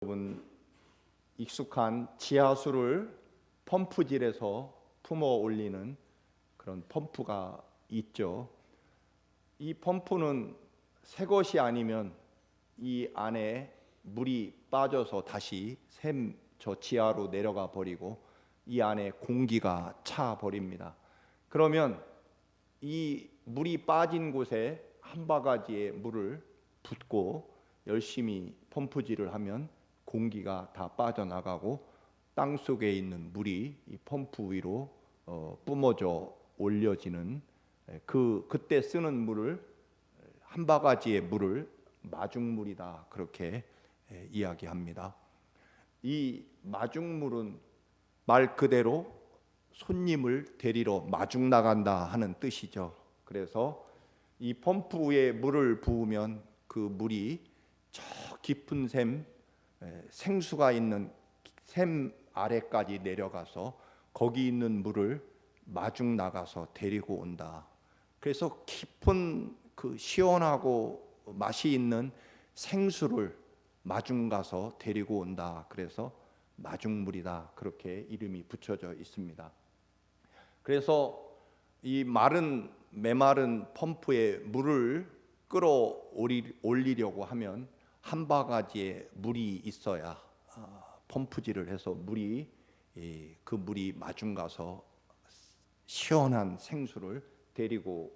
여러분 익숙한 지하수를 펌프질에서 품어 올리는 그런 펌프가 있죠. 이 펌프는 새 것이 아니면 이 안에 물이 빠져서 다시 저 지하로 내려가 버리고 이 안에 공기가 차 버립니다. 그러면 이 물이 빠진 곳에 한 바가지의 물을 붓고 열심히 펌프질을 하면 공기가 다 빠져나가고 땅 속에 있는 물이 이 펌프 위로 뿜어져 올려지는 그때 쓰는 물을 한 바가지의 물을 마중물이다 그렇게 이야기합니다. 이 마중물은 말 그대로 손님을 데리러 마중 나간다 하는 뜻이죠. 그래서 이 펌프 위에 물을 부으면 그 물이 저 깊은 생수가 있는 샘 아래까지 내려가서 거기 있는 물을 마중 나가서 데리고 온다. 그래서 깊은 그 시원하고 맛이 있는 생수를 마중 가서 데리고 온다. 그래서 마중물이다. 그렇게 이름이 붙여져 있습니다. 그래서 이 메마른 펌프에 물을 끌어올리려고 하면 한 바가지의 물이 있어야 펌프질을 해서 그 물이 마중 가서 시원한 생수를 데리고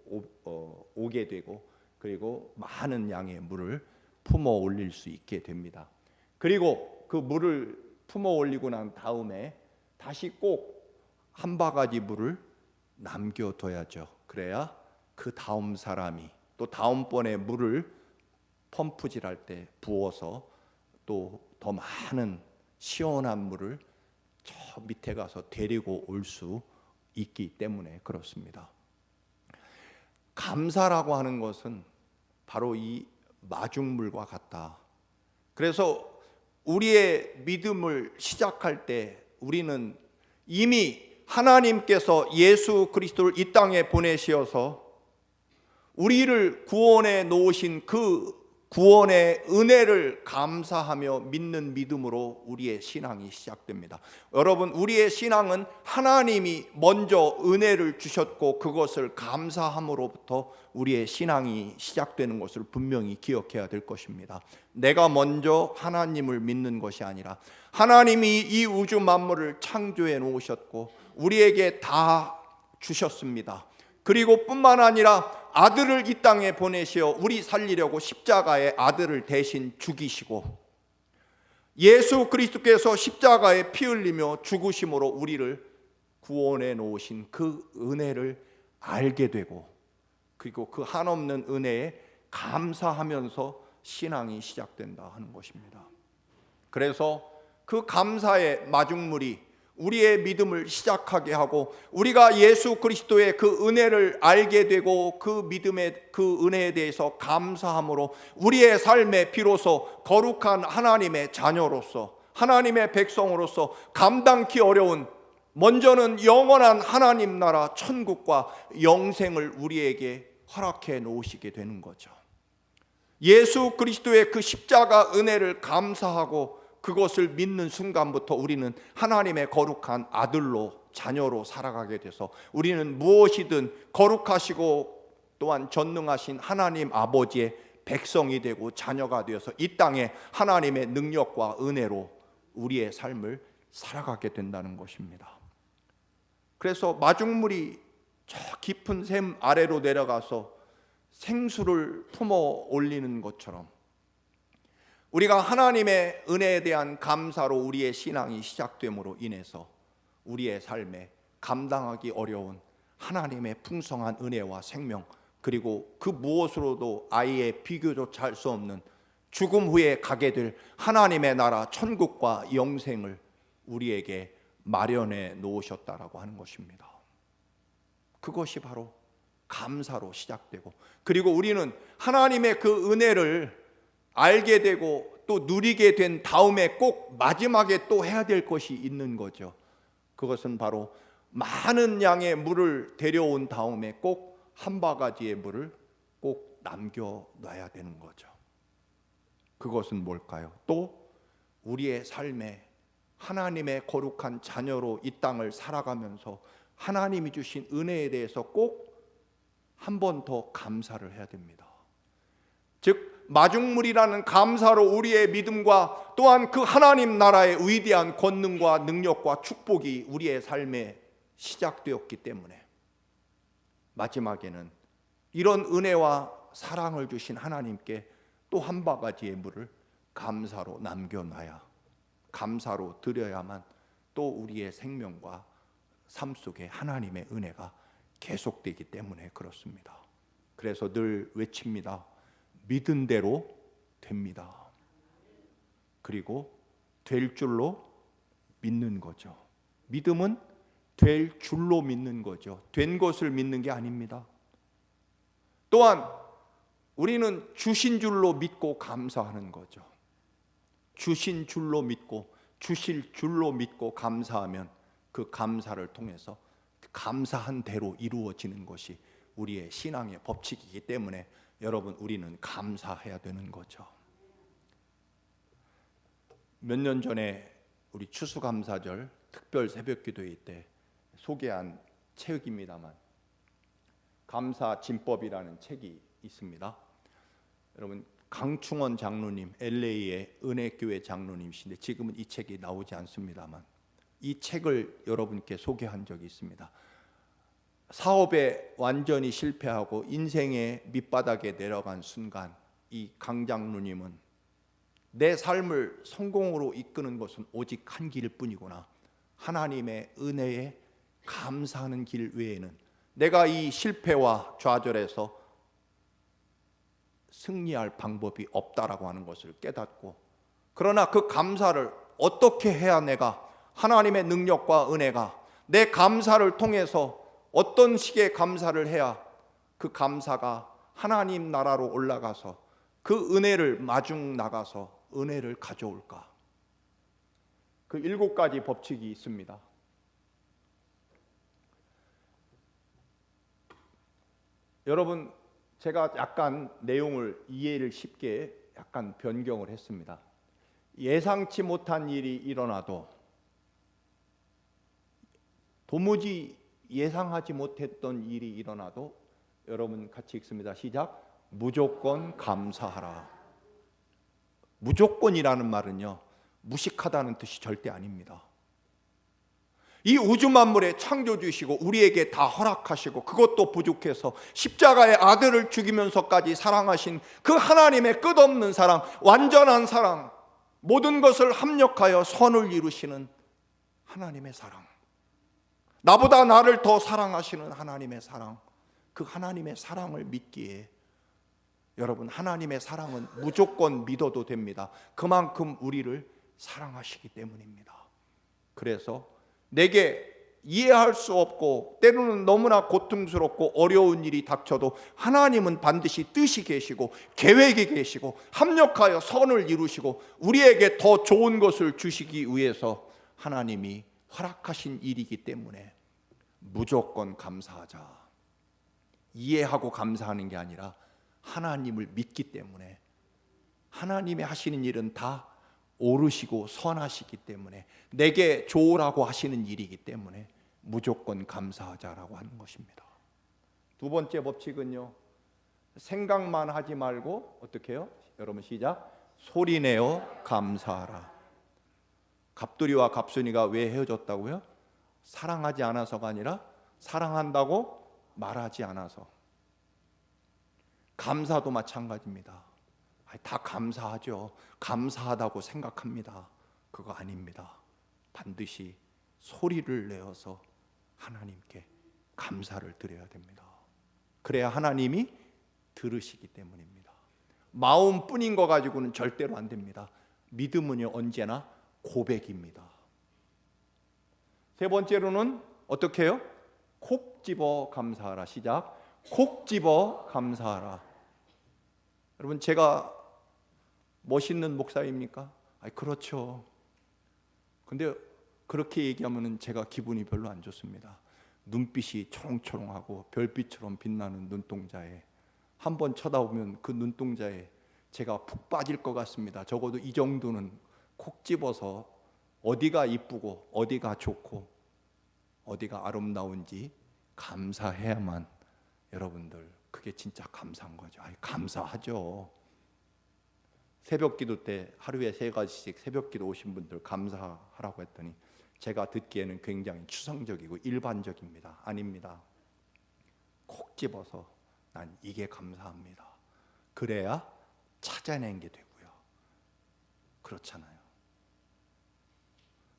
오게 되고, 그리고 많은 양의 물을 품어 올릴 수 있게 됩니다. 그리고 그 물을 품어 올리고 난 다음에 다시 꼭 한 바가지 물을 남겨둬야죠. 그래야 그 다음 사람이 또 다음번에 물을 펌프질할 때 부어서 또 더 많은 시원한 물을 저 밑에 가서 데리고 올 수 있기 때문에 그렇습니다. 감사라고 하는 것은 바로 이 마중물과 같다. 그래서 우리의 믿음을 시작할 때 우리는 이미 하나님께서 예수 그리스도를 이 땅에 보내시어서 우리를 구원해 놓으신 그 구원의 은혜를 감사하며 믿는 믿음으로 우리의 신앙이 시작됩니다. 여러분, 우리의 신앙은 하나님이 먼저 은혜를 주셨고 그것을 감사함으로부터 우리의 신앙이 시작되는 것을 분명히 기억해야 될 것입니다. 내가 먼저 하나님을 믿는 것이 아니라 하나님이 이 우주 만물을 창조해 놓으셨고 우리에게 다 주셨습니다. 그리고 뿐만 아니라 아들을 이 땅에 보내시어 우리 살리려고 십자가에 아들을 대신 죽이시고 예수 그리스도께서 십자가에 피 흘리며 죽으심으로 우리를 구원해 놓으신 그 은혜를 알게 되고, 그리고 그 한없는 은혜에 감사하면서 신앙이 시작된다 하는 것입니다. 그래서 그 감사의 마중물이 우리의 믿음을 시작하게 하고 우리가 예수 그리스도의 그 은혜를 알게 되고 그 믿음의 그 은혜에 대해서 감사함으로 우리의 삶에 비로소 거룩한 하나님의 자녀로서 하나님의 백성으로서 감당키 어려운 먼저는 영원한 하나님 나라 천국과 영생을 우리에게 허락해 놓으시게 되는 거죠. 예수 그리스도의 그 십자가 은혜를 감사하고 그것을 믿는 순간부터 우리는 하나님의 거룩한 아들로 자녀로 살아가게 돼서 우리는 무엇이든 거룩하시고 또한 전능하신 하나님 아버지의 백성이 되고 자녀가 되어서 이 땅에 하나님의 능력과 은혜로 우리의 삶을 살아가게 된다는 것입니다. 그래서 마중물이 저 깊은 샘 아래로 내려가서 생수를 품어 올리는 것처럼 우리가 하나님의 은혜에 대한 감사로 우리의 신앙이 시작됨으로 인해서 우리의 삶에 감당하기 어려운 하나님의 풍성한 은혜와 생명, 그리고 그 무엇으로도 아예 비교조차 할 수 없는 죽음 후에 가게 될 하나님의 나라 천국과 영생을 우리에게 마련해 놓으셨다라고 하는 것입니다. 그것이 바로 감사로 시작되고, 그리고 우리는 하나님의 그 은혜를 알게 되고 또 누리게 된 다음에 꼭 마지막에 또 해야 될 것이 있는 거죠. 그것은 바로 많은 양의 물을 데려온 다음에 꼭 한 바가지의 물을 꼭 남겨놔야 되는 거죠. 그것은 뭘까요? 또 우리의 삶에 하나님의 거룩한 자녀로 이 땅을 살아가면서 하나님이 주신 은혜에 대해서 꼭 한 번 더 감사를 해야 됩니다. 즉 마중물이라는 감사로 우리의 믿음과 또한 그 하나님 나라의 위대한 권능과 능력과 축복이 우리의 삶에 시작되었기 때문에 마지막에는 이런 은혜와 사랑을 주신 하나님께 또 한 바가지의 물을 감사로 남겨놔야, 감사로 드려야만 또 우리의 생명과 삶 속에 하나님의 은혜가 계속되기 때문에 그렇습니다. 그래서 늘 외칩니다. 믿은 대로 됩니다. 그리고 될 줄로 믿는 거죠. 믿음은 될 줄로 믿는 거죠. 된 것을 믿는 게 아닙니다. 또한 우리는 주신 줄로 믿고 감사하는 거죠. 주신 줄로 믿고 주실 줄로 믿고 감사하면 그 감사를 통해서 감사한 대로 이루어지는 것이 우리의 신앙의 법칙이기 때문에 여러분, 우리는 감사해야 되는 거죠. 몇 년 전에 우리 추수감사절 특별 새벽기도회 때 소개한 책입니다만, 감사진법이라는 책이 있습니다. 여러분, 강충원 장로님, LA의 은혜교회 장로님이신데 지금은 이 책이 나오지 않습니다만 이 책을 여러분께 소개한 적이 있습니다. 사업에 완전히 실패하고 인생의 밑바닥에 내려간 순간 이 강 장로님은 내 삶을 성공으로 이끄는 것은 오직 한 길일 뿐이구나, 하나님의 은혜에 감사하는 길 외에는 내가 이 실패와 좌절에서 승리할 방법이 없다라고 하는 것을 깨닫고, 그러나 그 감사를 어떻게 해야 내가 하나님의 능력과 은혜가 내 감사를 통해서 어떤 식의 감사를 해야 그 감사가 하나님 나라로 올라가서 그 은혜를 마중 나가서 은혜를 가져올까? 그 7가지 법칙이 있습니다. 여러분, 제가 약간 내용을 이해를 쉽게 약간 변경을 했습니다. 예상치 못한 일이 일어나도, 도무지 예상하지 못했던 일이 일어나도 여러분 같이 읽습니다. 시작. 무조건 감사하라. 무조건이라는 말은요, 무식하다는 뜻이 절대 아닙니다. 이 우주 만물의 창조주시고 우리에게 다 허락하시고 그것도 부족해서 십자가의 아들을 죽이면서까지 사랑하신 그 하나님의 끝없는 사랑, 완전한 사랑, 모든 것을 합력하여 선을 이루시는 하나님의 사랑, 나보다 나를 더 사랑하시는 하나님의 사랑, 그 하나님의 사랑을 믿기에 여러분, 하나님의 사랑은 무조건 믿어도 됩니다. 그만큼 우리를 사랑하시기 때문입니다. 그래서 내게 이해할 수 없고 때로는 너무나 고통스럽고 어려운 일이 닥쳐도 하나님은 반드시 뜻이 계시고 계획이 계시고 합력하여 선을 이루시고 우리에게 더 좋은 것을 주시기 위해서 하나님이 허락하신 일이기 때문에 무조건 감사하자. 이해하고 감사하는 게 아니라 하나님을 믿기 때문에, 하나님이 하시는 일은 다 옳으시고 선하시기 때문에, 내게 좋으라고 하시는 일이기 때문에 무조건 감사하자라고 하는 것입니다. 두 번째 법칙은요, 생각만 하지 말고 어떻게 해요? 여러분 시작. 소리내어 감사하라. 갑돌이와 갑순이가 왜 헤어졌다고요? 사랑하지 않아서가 아니라 사랑한다고 말하지 않아서. 감사도 마찬가지입니다. 다 감사하죠. 감사하다고 생각합니다. 그거 아닙니다. 반드시 소리를 내어서 하나님께 감사를 드려야 됩니다. 그래야 하나님이 들으시기 때문입니다. 마음뿐인 거 가지고는 절대로 안 됩니다. 믿음은요, 언제나 고백입니다. 세 번째로는 어떻게 해요? 콕 집어 감사하라. 시작. 콕 집어 감사하라. 여러분, 제가 멋있는 목사입니까? 그렇죠. 근데 그렇게 얘기하면 제가 기분이 별로 안 좋습니다. 눈빛이 초롱초롱하고 별빛처럼 빛나는 눈동자에 한번 쳐다보면 그 눈동자에 제가 푹 빠질 것 같습니다. 적어도 이 정도는 콕 집어서 어디가 이쁘고 어디가 좋고 어디가 아름다운지 감사해야만 여러분들 그게 진짜 감사한 거죠. 감사하죠. 새벽기도 때 하루에 3가지씩 새벽기도 오신 분들 감사하라고 했더니 제가 듣기에는 굉장히 추상적이고 일반적입니다. 아닙니다. 콕 집어서 난 이게 감사합니다. 그래야 찾아낸 게 되고요. 그렇잖아요.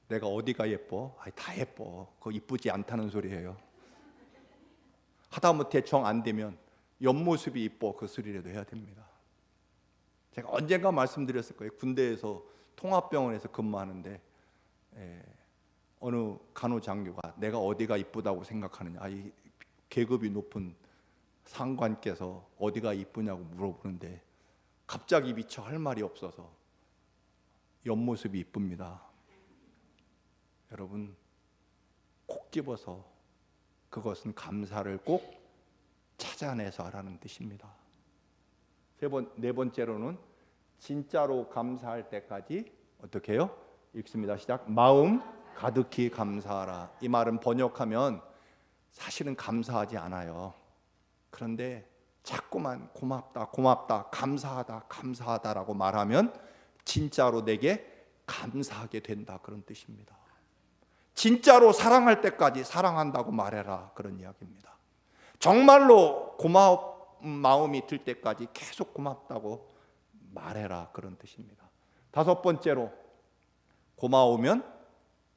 내가 어디가 예뻐? 다 예뻐. 그거 이쁘지 않다는 소리예요. 하다못해 정 안 되면 옆모습이 이뻐 그 소리라도 해야 됩니다. 제가 언젠가 말씀드렸을 거예요. 군대에서 통합병원에서 근무하는데 어느 간호장교가 내가 어디가 이쁘다고 생각하느냐, 이 계급이 높은 상관께서 어디가 이쁘냐고 물어보는데 갑자기 미처 할 말이 없어서 옆모습이 이쁩니다. 여러분, 콕 집어서 그것은 감사를 꼭 찾아내서 하라는 뜻입니다. 네 번째로는 진짜로 감사할 때까지 어떻게 해요? 읽습니다. 시작. 마음 가득히 감사하라. 이 말은 번역하면 사실은 감사하지 않아요. 그런데 자꾸만 고맙다, 고맙다, 감사하다, 감사하다라고 말하면 진짜로 내게 감사하게 된다, 그런 뜻입니다. 진짜로 사랑할 때까지 사랑한다고 말해라, 그런 이야기입니다. 정말로 고마운 마음이 들 때까지 계속 고맙다고 말해라, 그런 뜻입니다. 5번째로 고마우면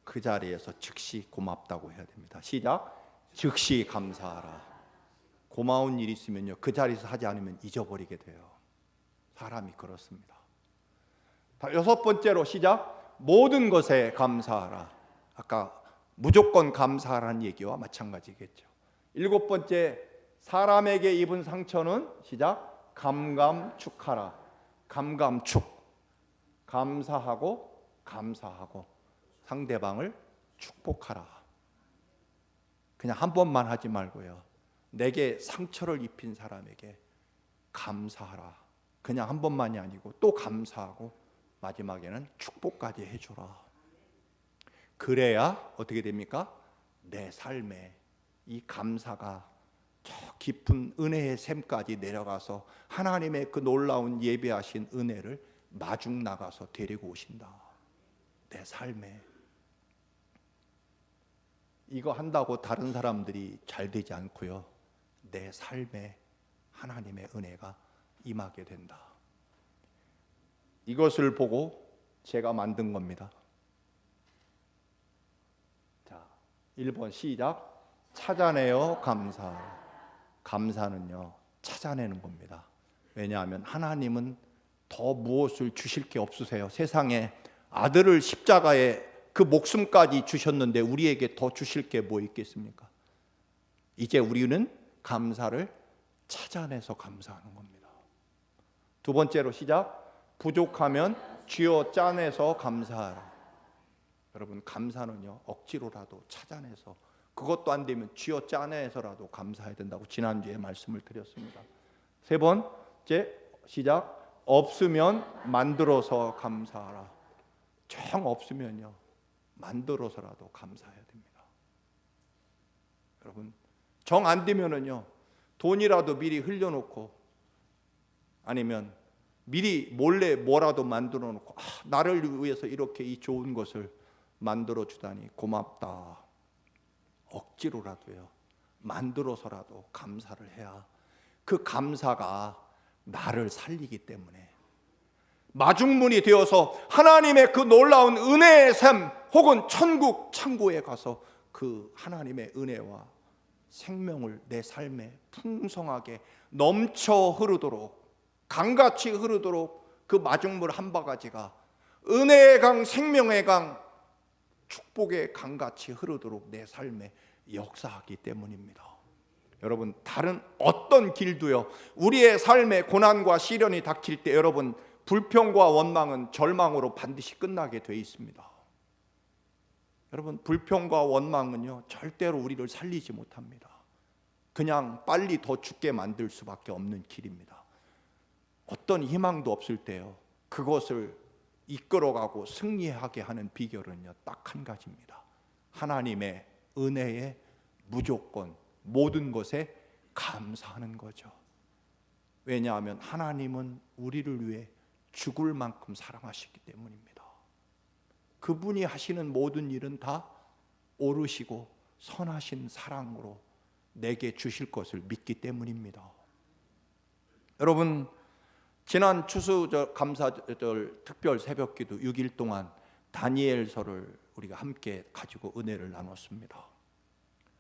그 자리에서 즉시 고맙다고 해야 됩니다. 시작. 즉시 감사하라. 고마운 일이 있으면요, 그 자리에서 하지 않으면 잊어버리게 돼요. 사람이 그렇습니다. 6번째로 시작. 모든 것에 감사하라. 아까 무조건 감사하라는 얘기와 마찬가지겠죠. 7번째, 사람에게 입은 상처는 시작. 감감축하라. 감감축. 감사하고 감사하고 상대방을 축복하라. 그냥 한 번만 하지 말고요, 내게 상처를 입힌 사람에게 감사하라. 그냥 한 번만이 아니고 또 감사하고 마지막에는 축복까지 해줘라. 그래야 어떻게 됩니까? 내 삶에 이 감사가 저 깊은 은혜의 샘까지 내려가서 하나님의 그 놀라운 예배하신 은혜를 마중 나가서 데리고 오신다. 내 삶에. 이거 한다고 다른 사람들이 잘 되지 않고요, 내 삶에 하나님의 은혜가 임하게 된다. 이것을 보고 제가 만든 겁니다. 자, 1번 시작. 찾아내어 감사. 감사는요, 찾아내는 겁니다. 왜냐하면 하나님은 더 무엇을 주실 게 없으세요. 세상에 아들을 십자가에 그 목숨까지 주셨는데 우리에게 더 주실 게 뭐 있겠습니까? 이제 우리는 감사를 찾아내서 감사하는 겁니다. 2번째로 시작. 부족하면 쥐어 짜내서 감사하라. 여러분, 감사는요, 억지로라도 찾아내서, 그것도 안 되면 쥐어 짜내서라도 감사해야 된다고 지난주에 말씀을 드렸습니다. 3번째 시작. 없으면 만들어서 감사하라. 정 없으면요, 만들어서라도 감사해야 됩니다. 여러분, 정 안 되면은요, 돈이라도 미리 흘려놓고 아니면 미리 몰래 뭐라도 만들어 놓고, 나를 위해서 이렇게 이 좋은 것을 만들어 주다니 고맙다. 억지로라도요, 만들어서라도 감사를 해야 그 감사가 나를 살리기 때문에 마중물이 되어서 하나님의 그 놀라운 은혜의 샘 혹은 천국 창고에 가서 그 하나님의 은혜와 생명을 내 삶에 풍성하게 넘쳐 흐르도록, 강같이 흐르도록 그 마중물 한 바가지가 은혜의 강, 생명의 강, 축복의 강같이 흐르도록 내 삶에 역사하기 때문입니다. 여러분, 다른 어떤 길도요, 우리의 삶에 고난과 시련이 닥칠 때 여러분, 불평과 원망은 절망으로 반드시 끝나게 돼 있습니다. 여러분, 불평과 원망은요, 절대로 우리를 살리지 못합니다. 그냥 빨리 더 죽게 만들 수밖에 없는 길입니다. 어떤 희망도 없을 때요, 그것을 이끌어가고 승리하게 하는 비결은요, 딱 한 가지입니다. 하나님의 은혜에 무조건 모든 것에 감사하는 거죠. 왜냐하면 하나님은 우리를 위해 죽을 만큼 사랑하시기 때문입니다. 그분이 하시는 모든 일은 다 옳으시고 선하신 사랑으로 내게 주실 것을 믿기 때문입니다. 여러분, 지난 추수절 감사절 특별 새벽기도 6일 동안 다니엘서를 우리가 함께 가지고 은혜를 나눴습니다.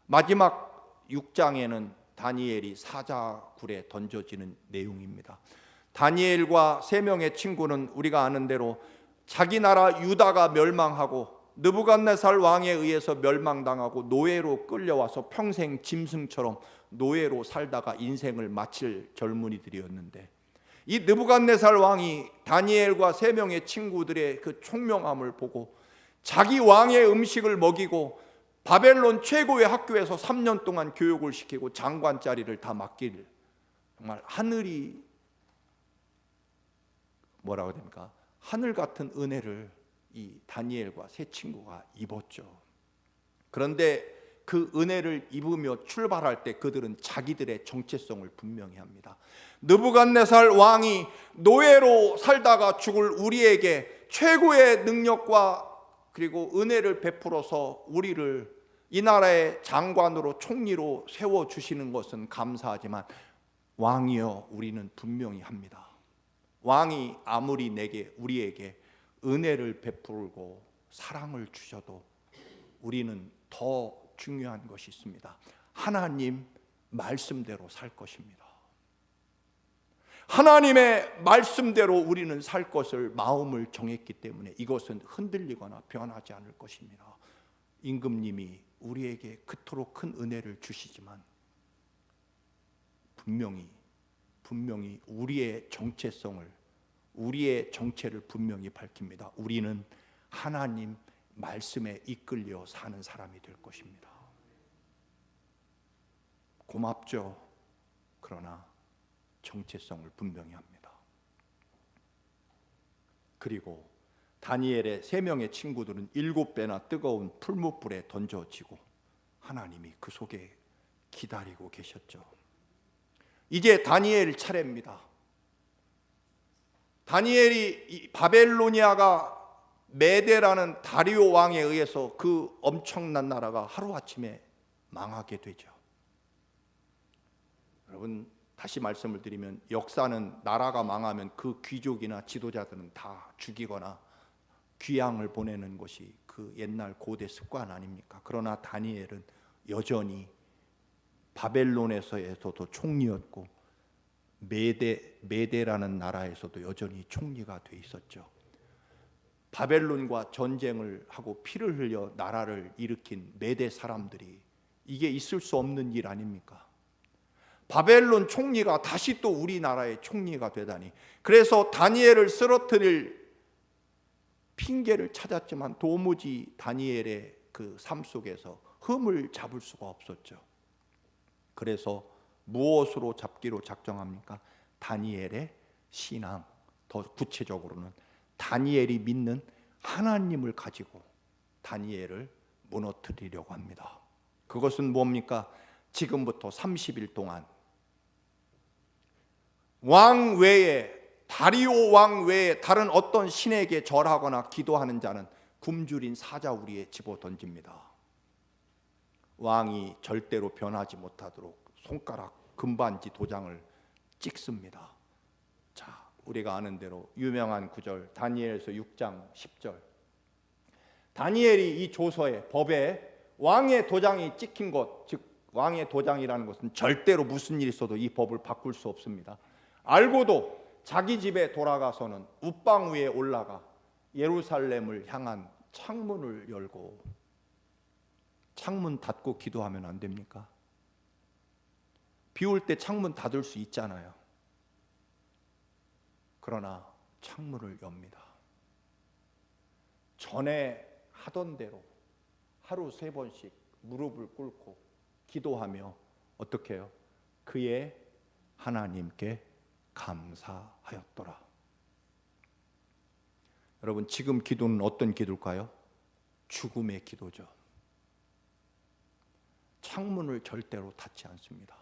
마지막 6장에는 다니엘이 사자굴에 던져지는 내용입니다. 다니엘과 3명의 친구는 우리가 아는 대로 자기 나라 유다가 멸망하고 느부갓네살 왕에 의해서 멸망당하고 노예로 끌려와서 평생 짐승처럼 노예로 살다가 인생을 마칠 젊은이들이었는데, 이 느부갓네살 왕이 다니엘과 3명의 친구들의 그 총명함을 보고 자기 왕의 음식을 먹이고 바벨론 최고의 학교에서 3년 동안 교육을 시키고 장관 자리를 다 맡길, 정말 하늘이 뭐라고 해야 됩니까? 하늘 같은 은혜를 이 다니엘과 세 친구가 입었죠. 그런데 그 은혜를 입으며 출발할 때 그들은 자기들의 정체성을 분명히 합니다. 느부갓네살 왕이 노예로 살다가 죽을 우리에게 최고의 능력과 그리고 은혜를 베풀어서 우리를 이 나라의 장관으로 총리로 세워주시는 것은 감사하지만, 왕이여, 우리는 분명히 합니다. 왕이 아무리 우리에게 은혜를 베풀고 사랑을 주셔도 우리는 더 중요한 것이 있습니다. 하나님 말씀대로 살 것입니다. 하나님의 말씀대로 우리는 살 것을 마음을 정했기 때문에 이것은 흔들리거나 변하지 않을 것입니다. 임금님이 우리에게 그토록 큰 은혜를 주시지만 분명히 우리의 정체성을, 우리의 정체를 분명히 밝힙니다. 우리는 하나님 말씀에 이끌려 사는 사람이 될 것입니다. 고맙죠. 그러나 정체성을 분명히 합니다. 그리고 다니엘의 3명의 친구들은 7배나 뜨거운 풀무불에 던져지고 하나님이 그 속에 기다리고 계셨죠. 이제 다니엘 차례입니다. 다니엘이 이 바벨로니아가 메데라는 다리오 왕에 의해서 그 엄청난 나라가 하루아침에 망하게 되죠. 여러분, 다시 말씀을 드리면 역사는 나라가 망하면 그 귀족이나 지도자들은 다 죽이거나 귀양을 보내는 것이 그 옛날 고대 습관 아닙니까? 그러나 다니엘은 여전히 바벨론에서도 총리였고 메데라는 나라에서도 여전히 총리가 돼 있었죠. 바벨론과 전쟁을 하고 피를 흘려 나라를 일으킨 메데 사람들이 이게 있을 수 없는 일 아닙니까? 바벨론 총리가 다시 또 우리나라의 총리가 되다니. 그래서 다니엘을 쓰러뜨릴 핑계를 찾았지만 도무지 다니엘의 그 삶 속에서 흠을 잡을 수가 없었죠. 그래서 무엇으로 잡기로 작정합니까? 다니엘의 신앙, 더 구체적으로는 다니엘이 믿는 하나님을 가지고 다니엘을 무너뜨리려고 합니다. 그것은 뭡니까? 지금부터 30일 동안 왕 외에, 다리오 왕 외에 다른 어떤 신에게 절하거나 기도하는 자는 굶주린 사자우리에 집어 던집니다. 왕이 절대로 변하지 못하도록 손가락 금반지 도장을 찍습니다. 자, 우리가 아는 대로 유명한 구절 다니엘서 6장 10절. 다니엘이 이 조서에, 법에 왕의 도장이 찍힌 것, 즉 왕의 도장이라는 것은 절대로 무슨 일이 있어도 이 법을 바꿀 수 없습니다. 알고도 자기 집에 돌아가서는 웃방 위에 올라가 예루살렘을 향한 창문을 열고, 창문 닫고 기도하면 안 됩니까? 비 올 때 창문 닫을 수 있잖아요. 그러나 창문을 엽니다. 전에 하던 대로 하루 3번씩 무릎을 꿇고 기도하며 어떻게 해요? 그의 하나님께 감사하였더라. 여러분, 지금 기도는 어떤 기도일까요? 죽음의 기도죠. 창문을 절대로 닫지 않습니다.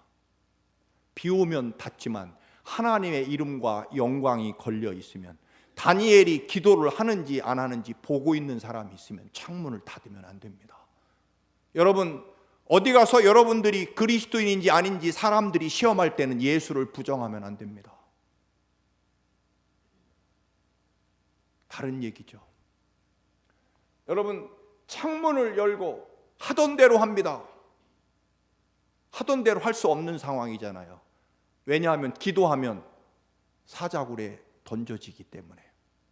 비 오면 닫지만 하나님의 이름과 영광이 걸려 있으면, 다니엘이 기도를 하는지 안 하는지 보고 있는 사람이 있으면 창문을 닫으면 안 됩니다. 여러분, 어디 가서 여러분들이 그리스도인인지 아닌지 사람들이 시험할 때는 예수를 부정하면 안 됩니다. 다른 얘기죠. 여러분, 창문을 열고 하던 대로 합니다. 하던 대로 할 수 없는 상황이잖아요. 왜냐하면 기도하면 사자굴에 던져지기 때문에,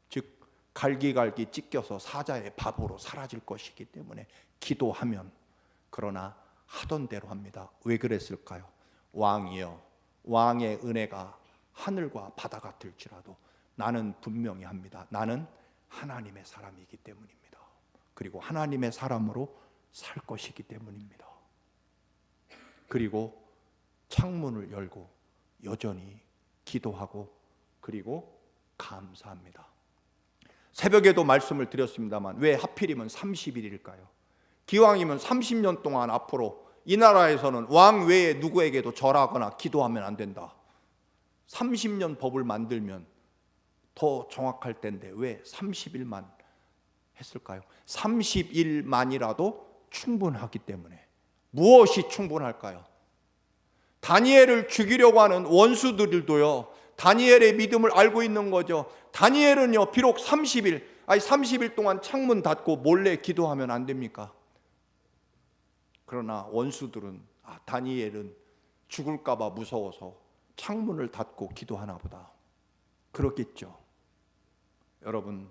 즉 갈기갈기 찢겨서 사자의 밥으로 사라질 것이기 때문에 기도하면, 그러나 하던 대로 합니다. 왜 그랬을까요? 왕이여, 왕의 은혜가 하늘과 바다 같을지라도 나는 분명히 합니다. 나는 하나님의 사람이기 때문입니다. 그리고 하나님의 사람으로 살 것이기 때문입니다. 그리고 창문을 열고 여전히 기도하고, 그리고 감사합니다. 새벽에도 말씀을 드렸습니다만, 왜 하필이면 30일일까요? 기왕이면 30년 동안 앞으로 이 나라에서는 왕 외에 누구에게도 절하거나 기도하면 안 된다. 30년 법을 만들면 더 정확할 텐데 왜 30일만 했을까요? 30일만이라도 충분하기 때문에. 무엇이 충분할까요? 다니엘을 죽이려고 하는 원수들도요, 다니엘의 믿음을 알고 있는 거죠. 다니엘은요, 비록 30일 동안 창문 닫고 몰래 기도하면 안 됩니까? 그러나 원수들은 다니엘은 죽을까 봐 무서워서 창문을 닫고 기도하나 보다, 그렇겠죠. 여러분,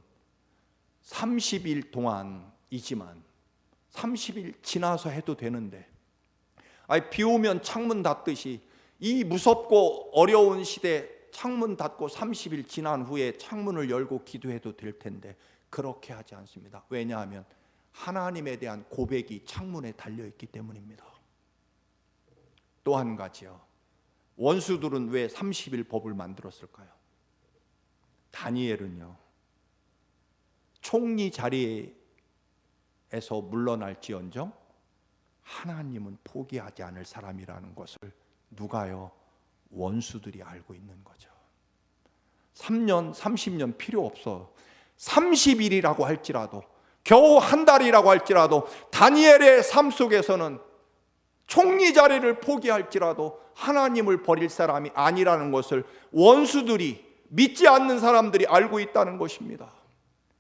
30일 동안이지만 30일 지나서 해도 되는데, 비 오면 창문 닫듯이 이 무섭고 어려운 시대 창문 닫고 30일 지난 후에 창문을 열고 기도해도 될 텐데 그렇게 하지 않습니다. 왜냐하면 하나님에 대한 고백이 창문에 달려있기 때문입니다. 또 한 가지요. 원수들은 왜 30일 법을 만들었을까요? 다니엘은요, 총리 자리에서 물러날지언정 하나님은 포기하지 않을 사람이라는 것을 누가요? 원수들이 알고 있는 거죠. 3년, 30년 필요 없어. 30일이라고 할지라도, 겨우 한 달이라고 할지라도, 다니엘의 삶 속에서는 총리 자리를 포기할지라도 하나님을 버릴 사람이 아니라는 것을 원수들이, 믿지 않는 사람들이 알고 있다는 것입니다.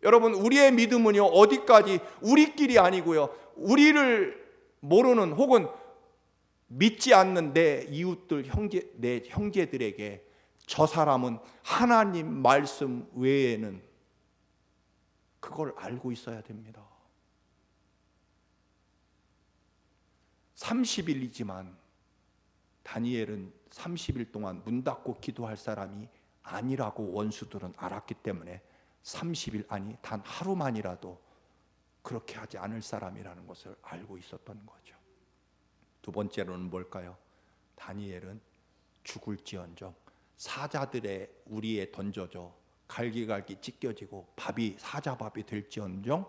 여러분, 우리의 믿음은요, 어디까지 우리끼리 아니고요, 우리를 모르는 혹은 믿지 않는 내 이웃들, 내 형제들에게 저 사람은 하나님 말씀 외에는, 그걸 알고 있어야 됩니다. 30일이지만 다니엘은 30일 동안 문 닫고 기도할 사람이 아니라고 원수들은 알았기 때문에 30일, 아니 단 하루만이라도 그렇게 하지 않을 사람이라는 것을 알고 있었던 거죠. 두 번째로는 뭘까요? 다니엘은 죽을지언정, 사자들의 우리에 던져져 갈기갈기 찢겨지고 밥이 사자밥이 될지언정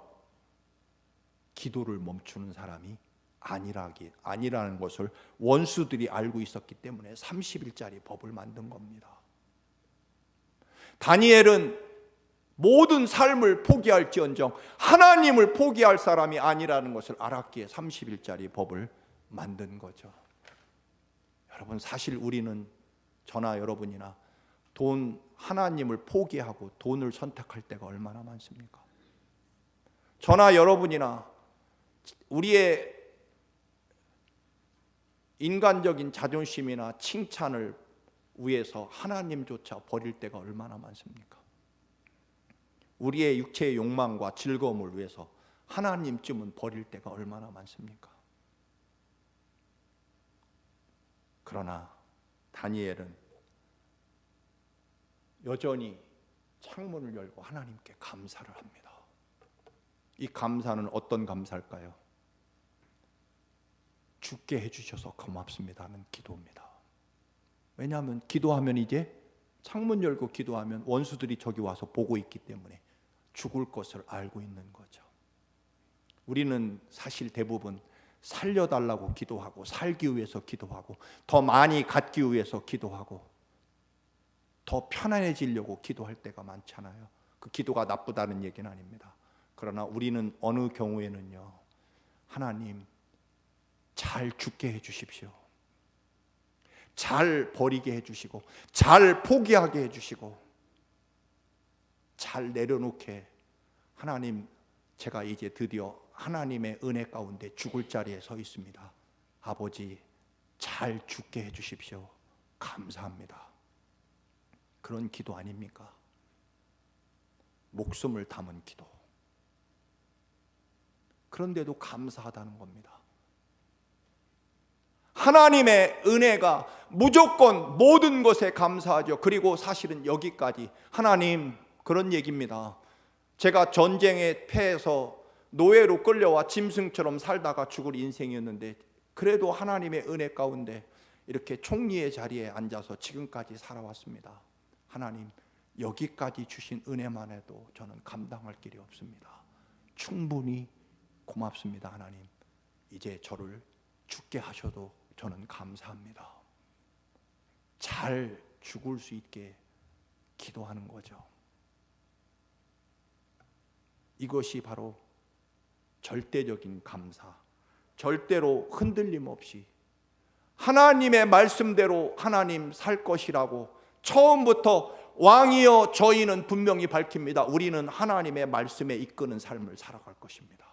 기도를 멈추는 사람이 아니라는 것을 원수들이 알고 있었기 때문에 30일짜리 법을 만든 겁니다. 다니엘은 모든 삶을 포기할지언정 하나님을 포기할 사람이 아니라는 것을 알았기에 30일짜리 법을 만든 거죠. 여러분, 사실 우리는, 저나 여러분이나 하나님을 포기하고 돈을 선택할 때가 얼마나 많습니까? 저나 여러분이나 우리의 인간적인 자존심이나 칭찬을 위해서 하나님조차 버릴 때가 얼마나 많습니까? 우리의 육체의 욕망과 즐거움을 위해서 하나님쯤은 버릴 때가 얼마나 많습니까? 그러나 다니엘은 여전히 창문을 열고 하나님께 감사를 합니다. 이 감사는 어떤 감사일까요? 죽게 해주셔서 고맙습니다는 기도입니다. 왜냐하면 기도하면, 이제 창문 열고 기도하면 원수들이 저기 와서 보고 있기 때문에 죽을 것을 알고 있는 거죠. 우리는 사실 대부분 살려달라고 기도하고, 살기 위해서 기도하고, 더 많이 갖기 위해서 기도하고, 더 편안해지려고 기도할 때가 많잖아요. 그 기도가 나쁘다는 얘기는 아닙니다. 그러나 우리는 어느 경우에는요, 하나님 잘 죽게 해주십시오, 잘 버리게 해주시고, 잘 포기하게 해주시고, 잘 내려놓게, 하나님 제가 이제 드디어 하나님의 은혜 가운데 죽을 자리에 서 있습니다. 아버지 잘 죽게 해주십시오. 감사합니다. 그런 기도 아닙니까? 목숨을 담은 기도. 그런데도 감사하다는 겁니다. 하나님의 은혜가 무조건 모든 것에 감사하죠. 그리고 사실은 여기까지, 하나님, 그런 얘기입니다. 제가 전쟁에 패해서 노예로 끌려와 짐승처럼 살다가 죽을 인생이었는데, 그래도 하나님의 은혜 가운데 이렇게 총리의 자리에 앉아서 지금까지 살아왔습니다. 하나님, 여기까지 주신 은혜만 해도 저는 감당할 길이 없습니다. 충분히 고맙습니다. 하나님, 이제 저를 죽게 하셔도 저는 감사합니다. 잘 죽을 수 있게 기도하는 거죠. 이것이 바로 절대적인 감사, 절대로 흔들림 없이 하나님의 말씀대로 하나님 살 것이라고 처음부터 왕이여 저희는 분명히 밝힙니다. 우리는 하나님의 말씀에 이끄는 삶을 살아갈 것입니다.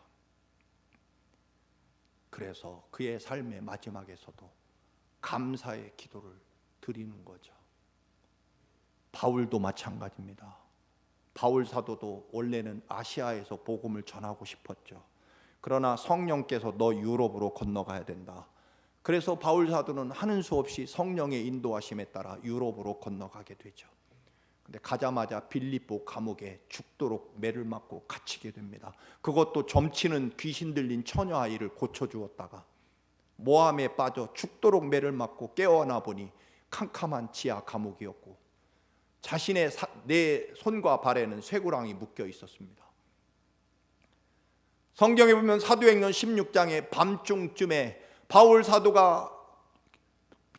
그래서 그의 삶의 마지막에서도 감사의 기도를 드리는 거죠. 바울도 마찬가지입니다. 바울 사도도 원래는 아시아에서 복음을 전하고 싶었죠. 그러나 성령께서 너 유럽으로 건너가야 된다. 그래서 바울 사도는 하는 수 없이 성령의 인도하심에 따라 유럽으로 건너가게 되죠. 근데 가자마자 빌립보 감옥에 죽도록 매를 맞고 갇히게 됩니다. 그것도 점치는 귀신 들린 처녀 아이를 고쳐주었다가 모함에 빠져 죽도록 매를 맞고 깨어나 보니 캄캄한 지하 감옥이었고, 자신의 내 손과 발에는 쇠고랑이 묶여 있었습니다. 성경에 보면 사도행전 16장에 밤중쯤에 바울 사도가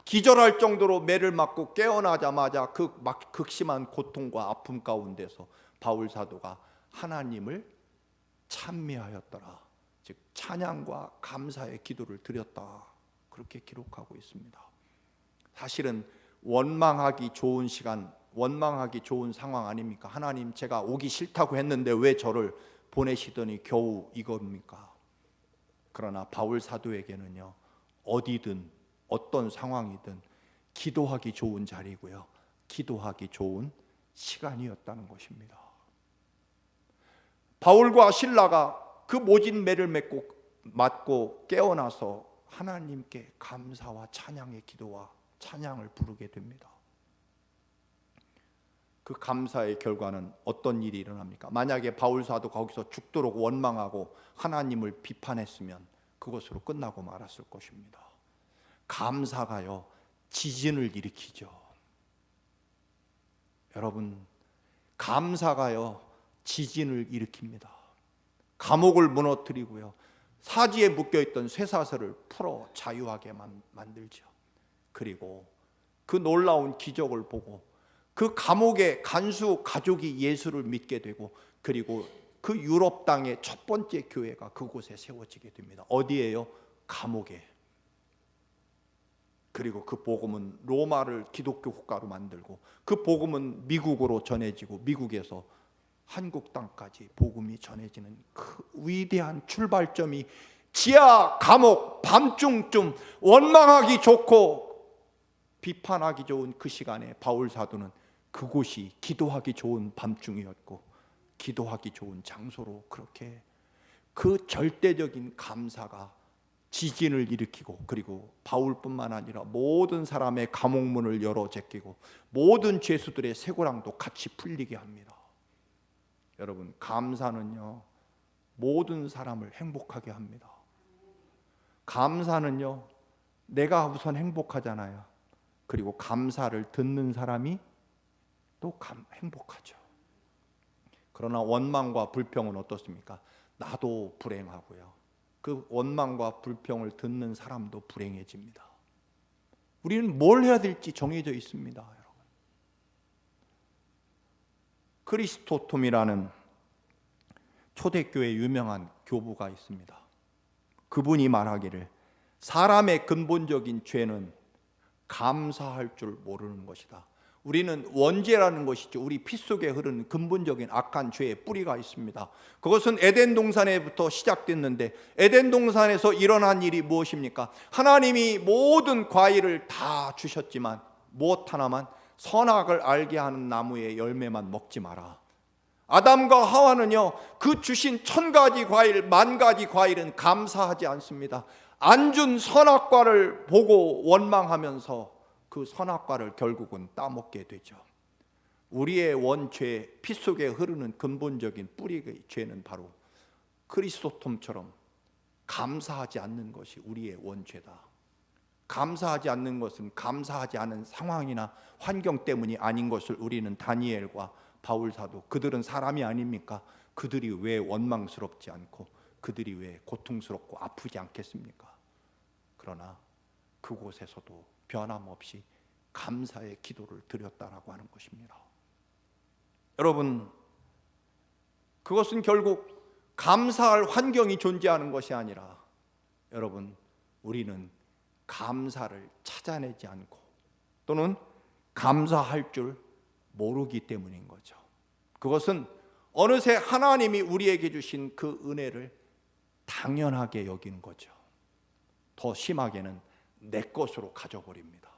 기절할 정도로 매를 맞고 깨어나자마자 그 극심한 고통과 아픔 가운데서 바울 사도가 하나님을 찬미하였더라, 즉 찬양과 감사의 기도를 드렸다, 그렇게 기록하고 있습니다. 사실은 원망하기 좋은 시간, 원망하기 좋은 상황 아닙니까? 하나님, 제가 오기 싫다고 했는데 왜 저를 보내시더니 겨우 이겁니까? 그러나 바울 사도에게는요, 어디든 어떤 상황이든 기도하기 좋은 자리고요, 기도하기 좋은 시간이었다는 것입니다. 바울과 실라가 그 모진 매를 맞고 깨어나서 하나님께 감사와 찬양의 기도와 찬양을 부르게 됩니다. 그 감사의 결과는 어떤 일이 일어납니까? 만약에 바울 사도 거기서 죽도록 원망하고 하나님을 비판했으면 그것으로 끝나고 말았을 것입니다. 감사가요, 지진을 일으키죠. 여러분, 감사가요, 지진을 일으킵니다. 감옥을 무너뜨리고요, 사지에 묶여있던 쇠사슬을 풀어 자유하게 만들죠. 그리고 그 놀라운 기적을 보고 그 감옥의 간수 가족이 예수를 믿게 되고, 그리고 그 유럽 땅의 첫 번째 교회가 그곳에 세워지게 됩니다. 어디예요? 감옥에. 그리고 그 복음은 로마를 기독교 국가로 만들고, 그 복음은 미국으로 전해지고, 미국에서 한국 땅까지 복음이 전해지는 그 위대한 출발점이 지하 감옥 밤중쯤 원망하기 좋고 비판하기 좋은 그 시간에 바울 사도는 그곳이 기도하기 좋은 밤중이었고 기도하기 좋은 장소로, 그렇게 그 절대적인 감사가 지진을 일으키고, 그리고 바울뿐만 아니라 모든 사람의 감옥문을 열어 제끼고 모든 죄수들의 쇠고랑도 같이 풀리게 합니다. 여러분, 감사는요, 모든 사람을 행복하게 합니다. 감사는요, 내가 우선 행복하잖아요. 그리고 감사를 듣는 사람이 또 행복하죠. 그러나 원망과 불평은 어떻습니까? 나도 불행하고요. 그 원망과 불평을 듣는 사람도 불행해집니다. 우리는 뭘 해야 될지 정해져 있습니다, 여러분. 크리스토톰이라는 초대교회 유명한 교부가 있습니다. 그분이 말하기를 사람의 근본적인 죄는 감사할 줄 모르는 것이다. 우리는 원죄라는 것이죠. 우리 피 속에 흐르는 근본적인 악한 죄의 뿌리가 있습니다. 그것은 에덴 동산에부터 시작됐는데, 에덴 동산에서 일어난 일이 무엇입니까? 하나님이 모든 과일을 다 주셨지만 무엇 하나만, 선악을 알게 하는 나무의 열매만 먹지 마라. 아담과 하와는요, 그 주신 1000가지 과일, 10,000가지 과일은 감사하지 않습니다. 안 준 선악과를 보고 원망하면서 그 선악과를 결국은 따먹게 되죠. 우리의 원죄, 피 속에 흐르는 근본적인 뿌리의 죄는 바로 크리스토톰처럼 감사하지 않는 것이 우리의 원죄다. 감사하지 않는 것은 감사하지 않은 상황이나 환경 때문이 아닌 것을 우리는 다니엘과 바울 사도, 그들은 사람이 아닙니까? 그들이 왜 원망스럽지 않고 그들이 왜 고통스럽고 아프지 않겠습니까? 그러나 그곳에서도 변함없이 감사의 기도를 드렸다라고 하는 것입니다. 여러분, 그것은 결국 감사할 환경이 존재하는 것이 아니라, 여러분, 우리는 감사를 찾아내지 않고 또는 감사할 줄 모르기 때문인 거죠. 그것은 어느새 하나님이 우리에게 주신 그 은혜를 당연하게 여기는 거죠. 더 심하게는 내 것으로 가져버립니다.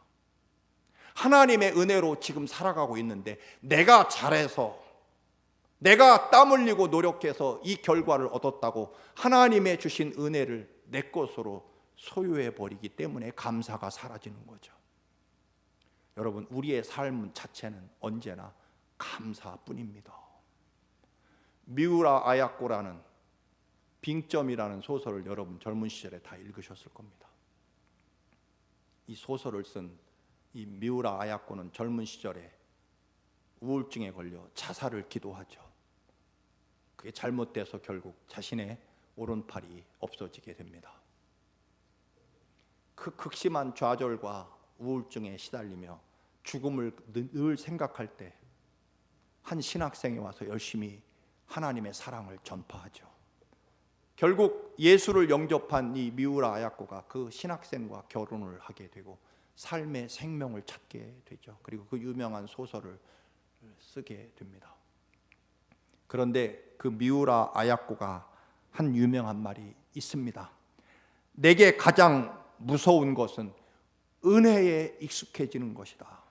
하나님의 은혜로 지금 살아가고 있는데, 내가 잘해서, 내가 땀 흘리고 노력해서 이 결과를 얻었다고 하나님의 주신 은혜를 내 것으로 소유해 버리기 때문에 감사가 사라지는 거죠. 여러분, 우리의 삶 자체는 언제나 감사뿐입니다. 미우라 아야코라는 빙점이라는 소설을 여러분 젊은 시절에 다 읽으셨을 겁니다. 이 소설을 쓴 이 미우라 아야코는 젊은 시절에 우울증에 걸려 자살을 기도하죠. 그게 잘못돼서 결국 자신의 오른팔이 없어지게 됩니다. 그 극심한 좌절과 우울증에 시달리며 죽음을 늘 생각할 때 한 신학생이 와서 열심히 하나님의 사랑을 전파하죠. 결국 예수를 영접한 이 미우라 아야코가 그 신학생과 결혼을 하게 되고 삶의 생명을 찾게 되죠. 그리고 그 유명한 소설을 쓰게 됩니다. 그런데 그 미우라 아야코가 한 유명한 말이 있습니다. 내게 가장 무서운 것은 은혜에 익숙해지는 것이다.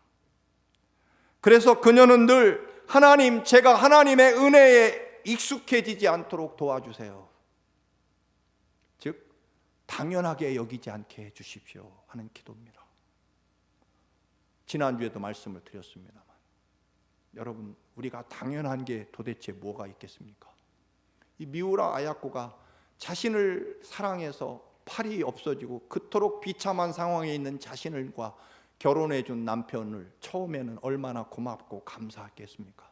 그래서 그녀는 늘 하나님, 제가 하나님의 은혜에 익숙해지지 않도록 도와주세요. 즉, 당연하게 여기지 않게 해주십시오 하는 기도입니다. 지난주에도 말씀을 드렸습니다만, 여러분, 우리가 당연한 게 도대체 뭐가 있겠습니까? 이 미우라 아야코가 자신을 사랑해서 팔이 없어지고 그토록 비참한 상황에 있는 자신과 결혼해 준 남편을 처음에는 얼마나 고맙고 감사했겠습니까?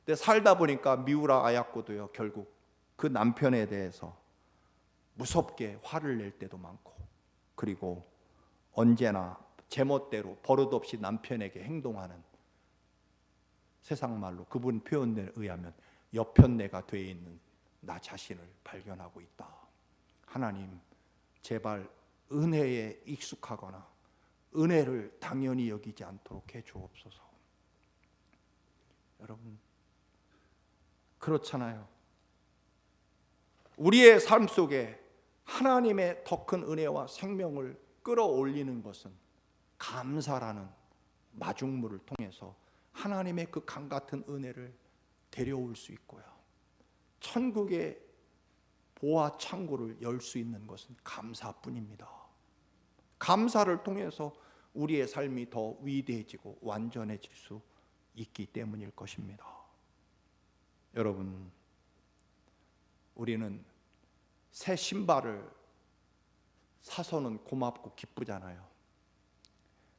근데 살다 보니까 미우라 아야코도요, 결국 그 남편에 대해서 무섭게 화를 낼 때도 많고, 그리고 언제나 제멋대로 버릇없이 남편에게 행동하는, 세상 말로 그분 표현에 의하면 여편네가 되어 있는 나 자신을 발견하고 있다. 하나님, 제발 은혜에 익숙하거나 은혜를 당연히 여기지 않도록 해 주옵소서. 여러분, 그렇잖아요. 우리의 삶 속에 하나님의 더 큰 은혜와 생명을 끌어올리는 것은 감사라는 마중물을 통해서 하나님의 그 강 같은 은혜를 데려올 수 있고요, 천국의 보화 창고를 열 수 있는 것은 감사뿐입니다. 감사를 통해서 우리의 삶이 더 위대해지고 완전해질 수 있기 때문일 것입니다. 여러분, 우리는 새 신발을 사서는 고맙고 기쁘잖아요.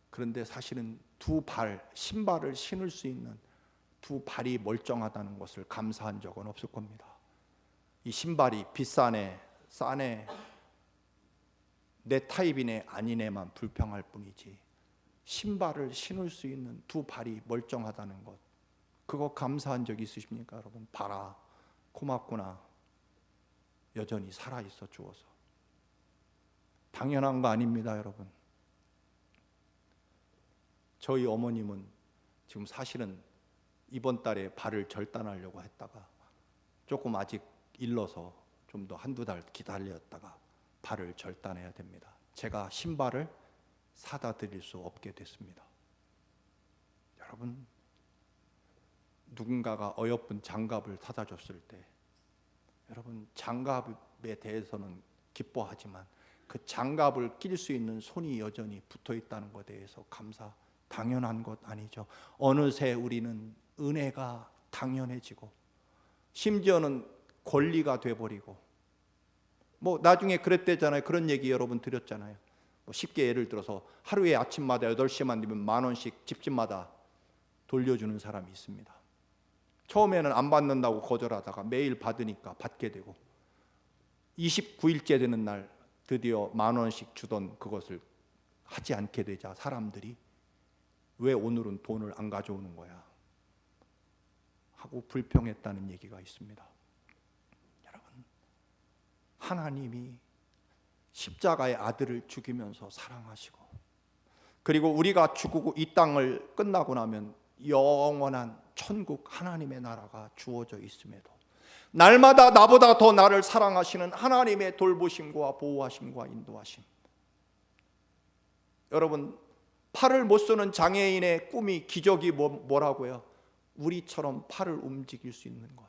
그런데 사실은 두 발 신발을 신을 수 있는 두 발이 멀쩡하다는 것을 감사한 적은 없을 겁니다. 이 신발이 비싸네, 싸네, 내 타입이네, 아니네만 불평할 뿐이지 신발을 신을 수 있는 두 발이 멀쩡하다는 것, 그거 감사한 적 있으십니까 여러분? 봐라, 고맙구나, 여전히 살아있어 주어서. 당연한 거 아닙니다 여러분. 저희 어머님은 지금 사실은 이번 달에 발을 절단하려고 했다가 조금 아직 일러서 좀 더 한두 달 기다렸다가 발을 절단해야 됩니다. 제가 신발을 사다 드릴 수 없게 됐습니다. 여러분, 누군가가 어여쁜 장갑을 사다 줬을 때 여러분, 장갑에 대해서는 기뻐하지만 그 장갑을 낄 수 있는 손이 여전히 붙어 있다는 것에 대해서 당연한 것 아니죠. 어느새 우리는 은혜가 당연해지고 심지어는 권리가 돼버리고, 뭐 나중에 그랬대잖아요. 그런 얘기 여러분 드렸잖아요. 뭐 쉽게 예를 들어서 하루에 아침마다 8시만 되면 10,000원씩 집집마다 돌려주는 사람이 있습니다. 처음에는 안 받는다고 거절하다가 매일 받으니까 받게 되고 29일째 되는 날 드디어 10,000원씩 주던 그것을 하지 않게 되자 사람들이 왜 오늘은 돈을 안 가져오는 거야 하고 불평했다는 얘기가 있습니다. 여러분, 하나님이 십자가의 아들을 죽이면서 사랑하시고, 그리고 우리가 죽고 이 땅을 끝나고 나면 영원한 천국 하나님의 나라가 주어져 있음에도 날마다 나보다 더 나를 사랑하시는 하나님의 돌보심과 보호하심과 인도하심. 여러분, 팔을 못 쓰는 장애인의 꿈이, 기적이 뭐라고요? 우리처럼 팔을 움직일 수 있는 것.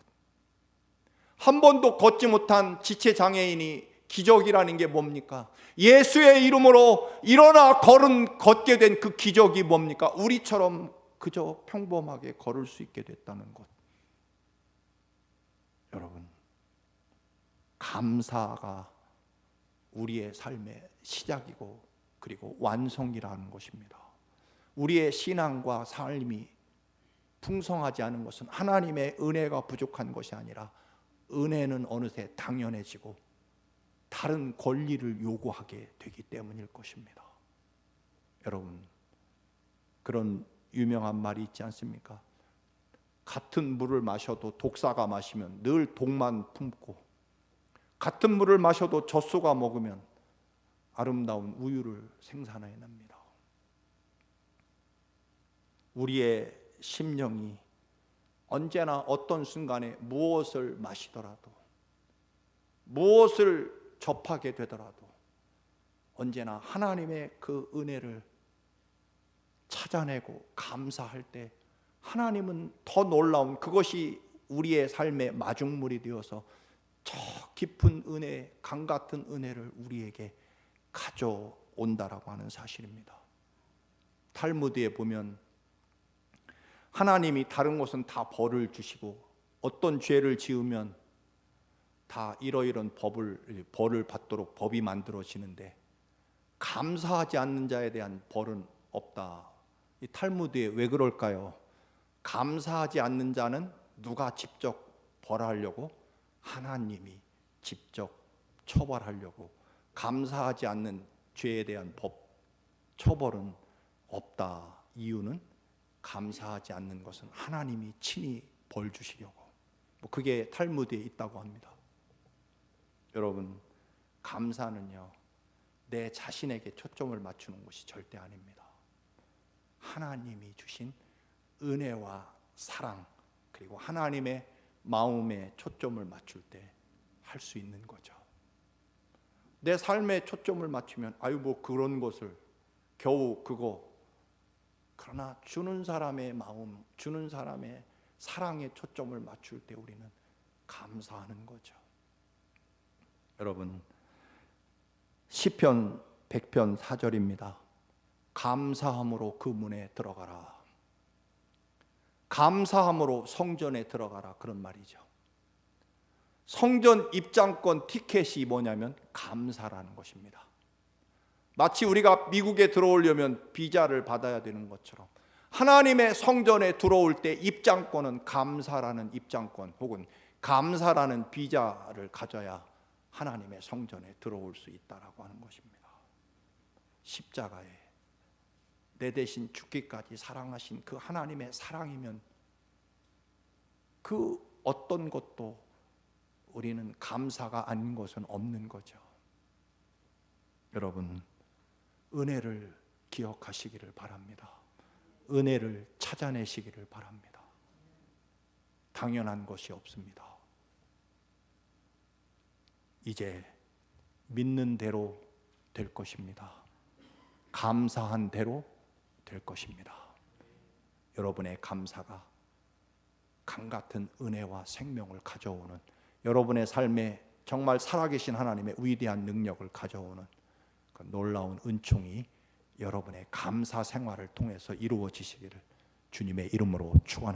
한 번도 걷지 못한 지체 장애인이 기적이라는 게 뭡니까? 예수의 이름으로 일어나 걷게 된 그 기적이 뭡니까? 우리처럼 그저 평범하게 걸을 수 있게 됐다는 것. 여러분, 감사가 우리의 삶의 시작이고 그리고 완성이라는 것입니다. 우리의 신앙과 삶이 풍성하지 않은 것은 하나님의 은혜가 부족한 것이 아니라 은혜는 어느새 당연해지고 다른 권리를 요구하게 되기 때문일 것입니다. 여러분, 그런 유명한 말이 있지 않습니까? 같은 물을 마셔도 독사가 마시면 늘 독만 품고, 같은 물을 마셔도 젖소가 먹으면 아름다운 우유를 생산해냅니다. 우리의 심령이 언제나 어떤 순간에 무엇을 마시더라도, 무엇을 접하게 되더라도 언제나 하나님의 그 은혜를 찾아내고 감사할 때 하나님은 더 놀라운, 그것이 우리의 삶의 마중물이 되어서 저 깊은 은혜, 강 같은 은혜를 우리에게 가져온다라고 하는 사실입니다. 탈무드에 보면 하나님이 다른 곳은 다 벌을 주시고 어떤 죄를 지으면 다 이러이런 벌을 받도록 법이 만들어지는데 감사하지 않는 자에 대한 벌은 없다. 이 탈무드에 왜 그럴까요? 감사하지 않는 자는 누가 직접 벌하려고? 하나님이 직접 처벌하려고. 감사하지 않는 죄에 대한 처벌은 없다. 이유는 감사하지 않는 것은 하나님이 친히 벌 주시려고. 그게 탈무드에 있다고 합니다. 여러분, 감사는요, 내 자신에게 초점을 맞추는 것이 절대 아닙니다. 하나님이 주신 은혜와 사랑, 그리고 하나님의 마음에 초점을 맞출 때 할 수 있는 거죠. 내 삶에 초점을 맞추면 아유 뭐 그런 것을 겨우 그거. 그러나 주는 사람의 마음, 주는 사람의 사랑에 초점을 맞출 때 우리는 감사하는 거죠. 여러분, 시편 100편 4절입니다. 감사함으로 그 문에 들어가라. 감사함으로 성전에 들어가라, 그런 말이죠. 성전 입장권 티켓이 뭐냐면 감사라는 것입니다. 마치 우리가 미국에 들어오려면 비자를 받아야 되는 것처럼 하나님의 성전에 들어올 때 입장권은 감사라는 입장권 혹은 감사라는 비자를 가져야 하나님의 성전에 들어올 수 있다라고 하는 것입니다. 십자가에 내 대신 죽기까지 사랑하신 그 하나님의 사랑이면 그 어떤 것도 우리는 감사가 아닌 것은 없는 거죠. 여러분, 은혜를 기억하시기를 바랍니다. 은혜를 찾아내시기를 바랍니다. 당연한 것이 없습니다. 이제 믿는 대로 될 것입니다. 감사한 대로 될 것입니다. 여러분의 감사가 강 같은 은혜와 생명을 가져오는, 여러분의 삶에 정말 살아계신 하나님의 위대한 능력을 가져오는 그 놀라운 은총이 여러분의 감사 생활을 통해서 이루어지시기를 주님의 이름으로 축원합니다.